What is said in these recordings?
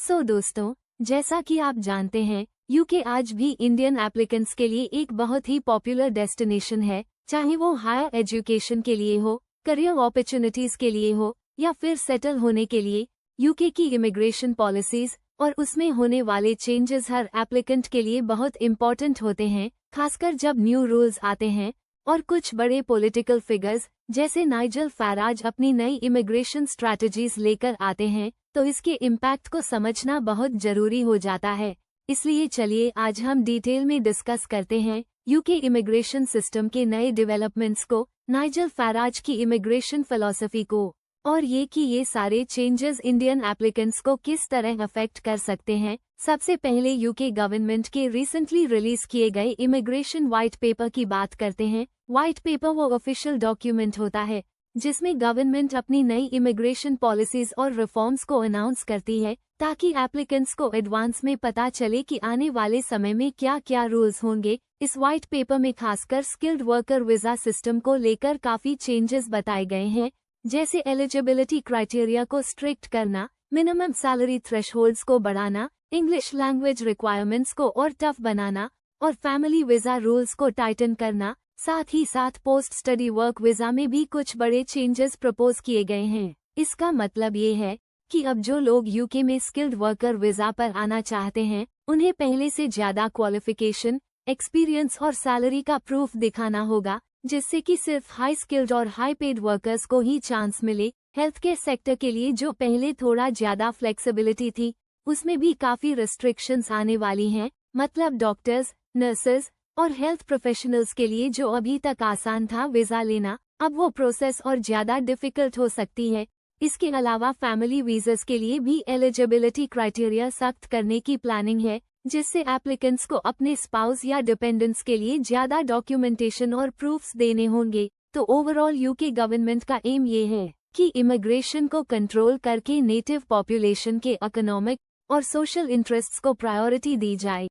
दोस्तों, जैसा कि आप जानते हैं, यूके आज भी इंडियन एप्लीकेंट्स के लिए एक बहुत ही पॉपुलर डेस्टिनेशन है, चाहे वो हायर एजुकेशन के लिए हो, करियर अपॉर्चुनिटीज के लिए हो या फिर सेटल होने के लिए। यूके की इमिग्रेशन पॉलिसीज और उसमें होने वाले चेंजेस हर एप्लीकेंट के लिए बहुत इम्पोर्टेंट होते हैं, खासकर जब न्यू रूल्स आते हैं और कुछ बड़े पॉलिटिकल फिगर्स जैसे नाइजल फैराज अपनी नई इमिग्रेशन स्ट्रैटेजीज लेकर आते हैं, तो इसके इम्पैक्ट को समझना बहुत जरूरी हो जाता है। इसलिए चलिए आज हम डिटेल में डिस्कस करते हैं यूके इमिग्रेशन सिस्टम के नए डेवलपमेंट्स को, नाइजल फैराज की इमिग्रेशन फिलॉसफी को, और ये सारे चेंजेस इंडियन एप्लीकेंट्स को किस तरह अफेक्ट कर सकते हैं। सबसे पहले यूके गवर्नमेंट के रिसेंटली रिलीज किए गए इमिग्रेशन व्हाइट पेपर की बात करते हैं। व्हाइट पेपर वो ऑफिशियल डॉक्यूमेंट होता है जिसमें गवर्नमेंट अपनी नई इमिग्रेशन पॉलिसीज और रिफॉर्म्स को अनाउंस करती है, ताकि एप्लीकेंट्स को एडवांस में पता चले कि आने वाले समय में क्या क्या रूल्स होंगे। इस व्हाइट पेपर में खासकर स्किल्ड वर्कर वीजा सिस्टम को लेकर काफी चेंजेस बताए गए हैं, जैसे एलिजिबिलिटी क्राइटेरिया को स्ट्रिक्ट करना, मिनिमम सैलरी थ्रेशहोल्ड्स को बढ़ाना, इंग्लिश लैंग्वेज रिक्वायरमेंट्स को और टफ बनाना और फैमिली वीजा रूल्स को टाइटन करना। साथ ही साथ पोस्ट स्टडी वर्क वीजा में भी कुछ बड़े चेंजेस प्रपोज किए गए हैं। इसका मतलब ये है कि अब जो लोग यूके में स्किल्ड वर्कर वीजा पर आना चाहते हैं, उन्हें पहले से ज्यादा क्वालिफिकेशन, एक्सपीरियंस और सैलरी का प्रूफ दिखाना होगा, जिससे कि सिर्फ हाई स्किल्ड और हाई पेड वर्कर्स को ही चांस मिले। हेल्थ केयर सेक्टर के लिए जो पहले थोड़ा ज्यादा फ्लेक्सिबिलिटी थी, उसमें भी काफी रिस्ट्रिक्शंस आने वाली हैं। मतलब डॉक्टर्स, नर्सेज और हेल्थ प्रोफेशनल्स के लिए जो अभी तक आसान था वीजा लेना, अब वो प्रोसेस और ज्यादा डिफिकल्ट हो सकती है। इसके अलावा फैमिली वीजास के लिए भी एलिजिबिलिटी क्राइटेरिया सख्त करने की प्लानिंग है, जिससे एप्लीकेंट्स को अपने स्पाउस या डिपेंडेंट्स के लिए ज्यादा डॉक्यूमेंटेशन और प्रूफ्स देने होंगे। तो ओवरऑल यूके गवर्नमेंट का एम ये है कि इमिग्रेशन को कंट्रोल करके नेटिव पॉपुलेशन के इकोनॉमिक और सोशल इंटरेस्ट्स को प्रायोरिटी दी जाए।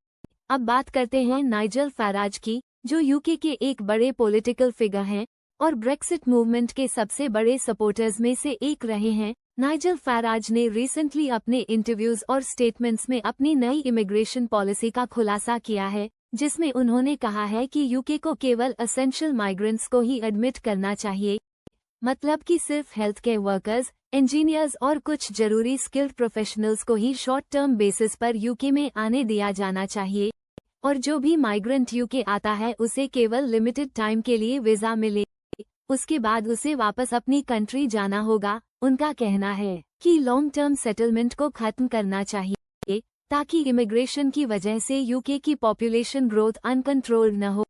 अब बात करते हैं नाइजल फैराज की, जो यूके के एक बड़े पॉलिटिकल फिगर हैं और ब्रेक्सिट मूवमेंट के सबसे बड़े सपोर्टर्स में से एक रहे हैं। नाइजल फैराज ने रिसेंटली अपने इंटरव्यूज और स्टेटमेंट्स में अपनी नई इमिग्रेशन पॉलिसी का खुलासा किया है, जिसमें उन्होंने कहा है कि यूके को केवल एसेंशियल माइग्रेंट्स को ही एडमिट करना चाहिए। मतलब कि सिर्फ हेल्थ केयर वर्कर्स, इंजीनियर्स और कुछ जरूरी स्किल्ड प्रोफेशनल्स को ही शॉर्ट टर्म बेसिस पर यूके में आने दिया जाना चाहिए, और जो भी माइग्रेंट यूके आता है उसे केवल लिमिटेड टाइम के लिए वीजा मिले, उसके बाद उसे वापस अपनी कंट्री जाना होगा। उनका कहना है कि लॉन्ग टर्म सेटलमेंट को खत्म करना चाहिए, ताकि इमिग्रेशन की वजह से यूके की पॉपुलेशन ग्रोथ अनकंट्रोल्ड न हो।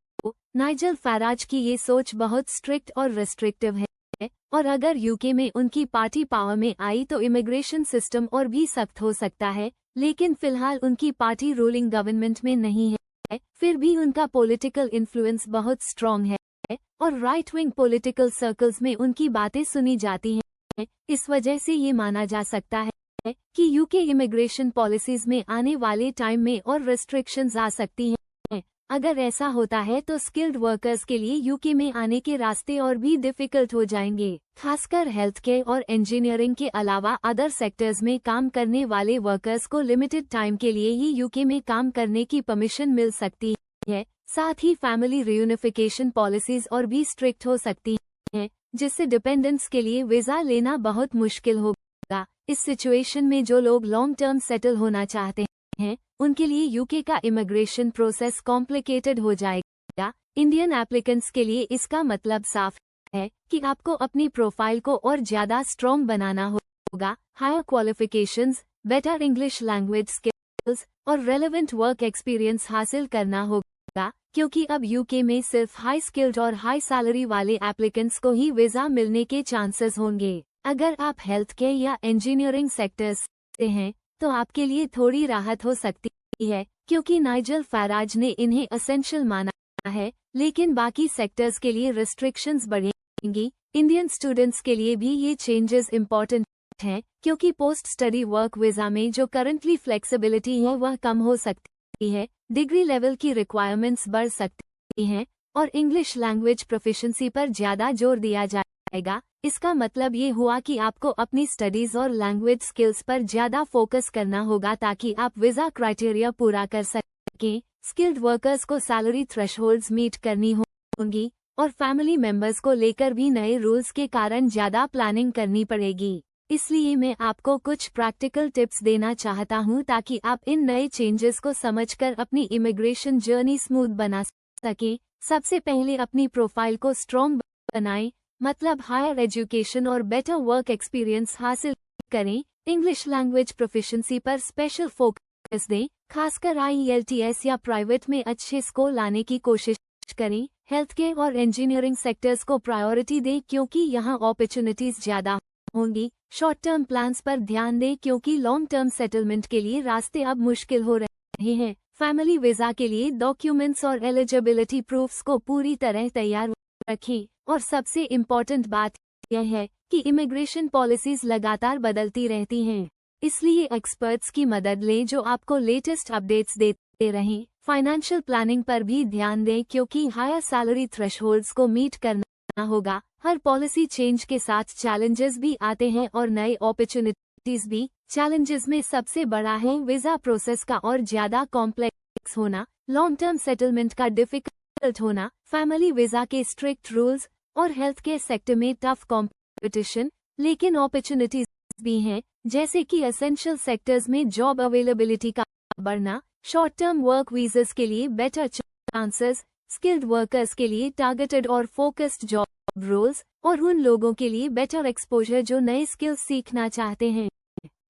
नाइजल फैराज की ये सोच बहुत स्ट्रिक्ट और रेस्ट्रिक्टिव है, और अगर यूके में उनकी पार्टी पावर में आई तो इमिग्रेशन सिस्टम और भी सख्त हो सकता है। लेकिन फिलहाल उनकी पार्टी रूलिंग गवर्नमेंट में नहीं है, फिर भी उनका पॉलिटिकल इन्फ्लुएंस बहुत स्ट्रॉन्ग है और राइट विंग पॉलिटिकल सर्कल्स में उनकी बातें सुनी जाती हैं। इस वजह से ये माना जा सकता है कि यूके इमिग्रेशन पॉलिसीज में आने वाले टाइम में और रेस्ट्रिक्शंस आ सकती हैं। अगर ऐसा होता है तो स्किल्ड वर्कर्स के लिए यूके में आने के रास्ते और भी डिफिकल्ट हो जाएंगे। खासकर हेल्थ केयर और इंजीनियरिंग के अलावा अदर सेक्टर्स में काम करने वाले वर्कर्स को लिमिटेड टाइम के लिए ही यूके में काम करने की परमिशन मिल सकती है। साथ ही फैमिली रियूनिफिकेशन पॉलिसीज और भी स्ट्रिक्ट हो सकती हैं, जिससे डिपेंडेंट्स के लिए वीजा लेना बहुत मुश्किल होगा। इस सिचुएशन में जो लोग लॉन्ग टर्म सेटल होना चाहते हैं, उनके लिए यूके का इमिग्रेशन प्रोसेस कॉम्प्लिकेटेड हो जाएगा। इंडियन एप्लीकेंट्स के लिए इसका मतलब साफ है कि आपको अपनी प्रोफाइल को और ज्यादा स्ट्रॉन्ग बनाना होगा। Higher qualifications, better English language skills और रेलेवेंट वर्क एक्सपीरियंस हासिल करना होगा, क्योंकि अब यूके में सिर्फ हाई स्किल्ड और हाई सैलरी वाले एप्लीकेंट्स को ही वीजा मिलने के चांसेस होंगे। अगर आप हेल्थ केयर या इंजीनियरिंग सेक्टर्स से हैं, तो आपके लिए थोड़ी राहत हो सकती है, क्योंकि नाइजल फैराज ने इन्हें एसेंशियल माना है। लेकिन बाकी सेक्टर्स के लिए रिस्ट्रिक्शंस बढ़ेंगी। इंडियन स्टूडेंट्स के लिए भी ये चेंजेस इम्पोर्टेंट हैं, क्योंकि पोस्ट स्टडी वर्क वीजा में जो करंटली फ्लेक्सिबिलिटी है वह कम हो सकती है, डिग्री लेवल की रिक्वायरमेंट्स बढ़ सकती हैं और इंग्लिश लैंग्वेज प्रोफिशिएंसी पर ज्यादा जोर दिया जाए। जाएगा। इसका मतलब ये हुआ कि आपको अपनी स्टडीज और लैंग्वेज स्किल्स पर ज्यादा फोकस करना होगा ताकि आप वीजा क्राइटेरिया पूरा कर सकें। स्किल्ड वर्कर्स को सैलरी थ्रेशहोल्ड्स मीट करनी होंगी और फैमिली मेंबर्स को लेकर भी नए रूल्स के कारण ज्यादा प्लानिंग करनी पड़ेगी। इसलिए मैं आपको कुछ प्रैक्टिकल टिप्स देना चाहता हूं ताकि आप इन नए चेंजेस को समझकर अपनी इमिग्रेशन जर्नी स्मूथ बना सकें। सबसे पहले अपनी प्रोफाइल को स्ट्रॉन्ग बनाएं, मतलब हायर एजुकेशन और बेटर वर्क एक्सपीरियंस हासिल करें। इंग्लिश लैंग्वेज प्रोफिशिएंसी पर स्पेशल फोकस दें, खासकर IELTS या प्राइवेट में अच्छे स्कोर लाने की कोशिश करें। हेल्थ केयर और इंजीनियरिंग सेक्टर्स को प्रायोरिटी दें क्योंकि यहाँ अपॉर्चुनिटीज ज्यादा होंगी। शॉर्ट टर्म प्लान्स पर ध्यान दें क्योंकि लॉन्ग टर्म सेटलमेंट के लिए रास्ते अब मुश्किल हो रहे हैं। फैमिली वीजा के लिए डॉक्यूमेंट्स और एलिजिबिलिटी प्रूफ्स को पूरी तरह तैयार रखें। और सबसे इम्पोर्टेंट बात यह है कि इमिग्रेशन पॉलिसीज लगातार बदलती रहती हैं, इसलिए एक्सपर्ट्स की मदद लें जो आपको लेटेस्ट अपडेट्स देते रहें। फाइनेंशियल प्लानिंग पर भी ध्यान दें क्योंकि हायर सैलरी थ्रेशहोल्ड्स को मीट करना होगा। हर पॉलिसी चेंज के साथ चैलेंजेस भी आते हैं और नए अपॉर्चुनिटीज भी। चैलेंजेस में सबसे बड़ा है वीजा प्रोसेस का और ज्यादा कॉम्प्लेक्स होना, लॉन्ग टर्म सेटलमेंट का डिफिकल्ट होना, फैमिली वीजा के स्ट्रिक्ट रूल्स और हेल्थ केयर सेक्टर में टफ कॉम्पिटिशन। लेकिन अपॉर्चुनिटीज भी हैं, जैसे कि एसेंशियल सेक्टर्स में जॉब अवेलेबिलिटी का बढ़ना, शॉर्ट टर्म वर्क वीजास के लिए बेटर चांसेस, स्किल्ड वर्कर्स के लिए टारगेटेड और फोकस्ड जॉब रोल्स और उन लोगों के लिए बेटर एक्सपोजर जो नए स्किल्स सीखना चाहते हैं।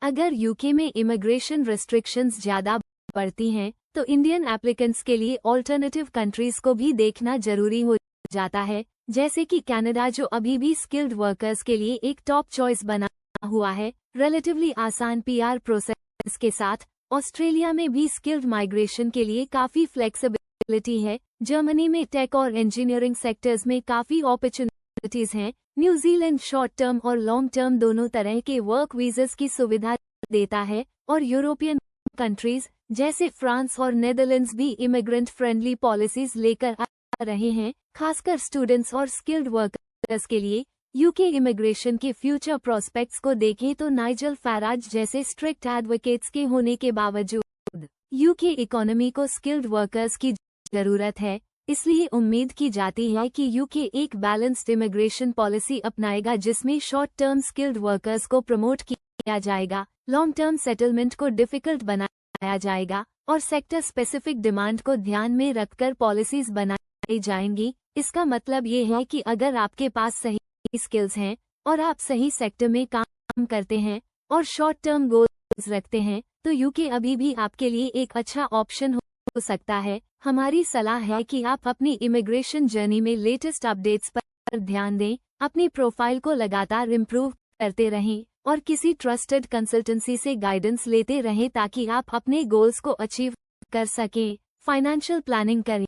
अगर यूके में इमिग्रेशन रेस्ट्रिक्शंस ज्यादा बढ़ती हैं तो इंडियन एप्लीकेंट्स के लिए ऑल्टरनेटिव कंट्रीज को भी देखना जरूरी हो जाता है, जैसे कि कनाडा जो अभी भी स्किल्ड वर्कर्स के लिए एक टॉप चॉइस बना हुआ है। रिलेटिवली आसान PR प्रोसेस के साथ ऑस्ट्रेलिया में भी स्किल्ड माइग्रेशन के लिए काफी फ्लेक्सिबिलिटी है। जर्मनी में टेक और इंजीनियरिंग सेक्टर्स में काफी अपॉर्चुनिटीज हैं। न्यूजीलैंड शॉर्ट टर्म और लॉन्ग टर्म दोनों तरह के वर्क वीजास की सुविधा देता है और यूरोपियन कंट्रीज जैसे फ्रांस और नेदरलैंड्स भी इमिग्रेंट फ्रेंडली पॉलिसीज लेकर आ रहे हैं, खासकर स्टूडेंट्स और स्किल्ड वर्कर्स के लिए। यूके इमिग्रेशन के फ्यूचर प्रोस्पेक्ट्स को देखें तो नाइजल फैराज जैसे स्ट्रिक्ट एडवोकेट्स के होने के बावजूद यूके इकोनॉमी को स्किल्ड वर्कर्स की जरूरत है। इसलिए उम्मीद की जाती है कि यूके एक बैलेंस्ड इमिग्रेशन पॉलिसी अपनाएगा जिसमें शॉर्ट टर्म स्किल्ड वर्कर्स को प्रमोट किया जाएगा, लॉन्ग टर्म सेटलमेंट को डिफिकल्ट बनाया जाएगा और सेक्टर स्पेसिफिक डिमांड को ध्यान में रखकर पॉलिसीज बनाई जाएंगी। इसका मतलब ये है कि अगर आपके पास सही स्किल्स हैं और आप सही सेक्टर में काम करते हैं और शॉर्ट टर्म गोल्स रखते हैं तो यूके अभी भी आपके लिए एक अच्छा ऑप्शन हो सकता है। हमारी सलाह है कि आप अपनी इमिग्रेशन जर्नी में लेटेस्ट अपडेट्स पर ध्यान दें, अपनी प्रोफाइल को लगातार इम्प्रूव करते रहें और किसी ट्रस्टेड कंसल्टेंसी से गाइडेंस लेते रहें ताकि आप अपने गोल्स को अचीव कर सकें। फाइनेंशियल प्लानिंग करें,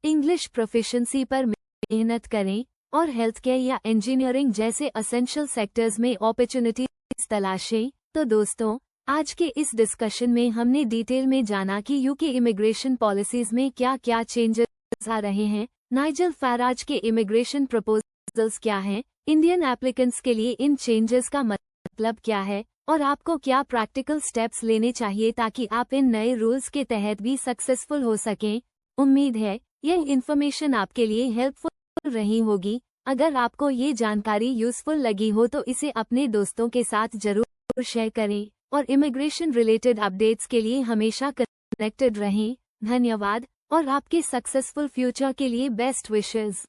इंग्लिश प्रोफिशिएंसी पर मेहनत करें और हेल्थ केयर या इंजीनियरिंग जैसे एसेंशियल सेक्टर्स में अपॉर्चुनिटीज तलाशें। तो दोस्तों, आज के इस डिस्कशन में हमने डिटेल में जाना कि यूके इमिग्रेशन पॉलिसीज में क्या क्या चेंजेस आ रहे हैं, नाइजल फैराज के इमिग्रेशन प्रपोजल्स क्या हैं, इंडियन एप्लीकेंट्स के लिए इन चेंजेस का मतलब क्या है और आपको क्या प्रैक्टिकल स्टेप्स लेने चाहिए ताकि आप इन नए रूल्स के तहत भी सक्सेसफुल हो सकें। उम्मीद है यह इन्फॉर्मेशन आपके लिए हेल्पफुल रही होगी। अगर आपको ये जानकारी यूजफुल लगी हो तो इसे अपने दोस्तों के साथ जरूर शेयर करें और इमिग्रेशन रिलेटेड अपडेट्स के लिए हमेशा कनेक्टेड रहें। धन्यवाद और आपके सक्सेसफुल फ्यूचर के लिए बेस्ट विशेस।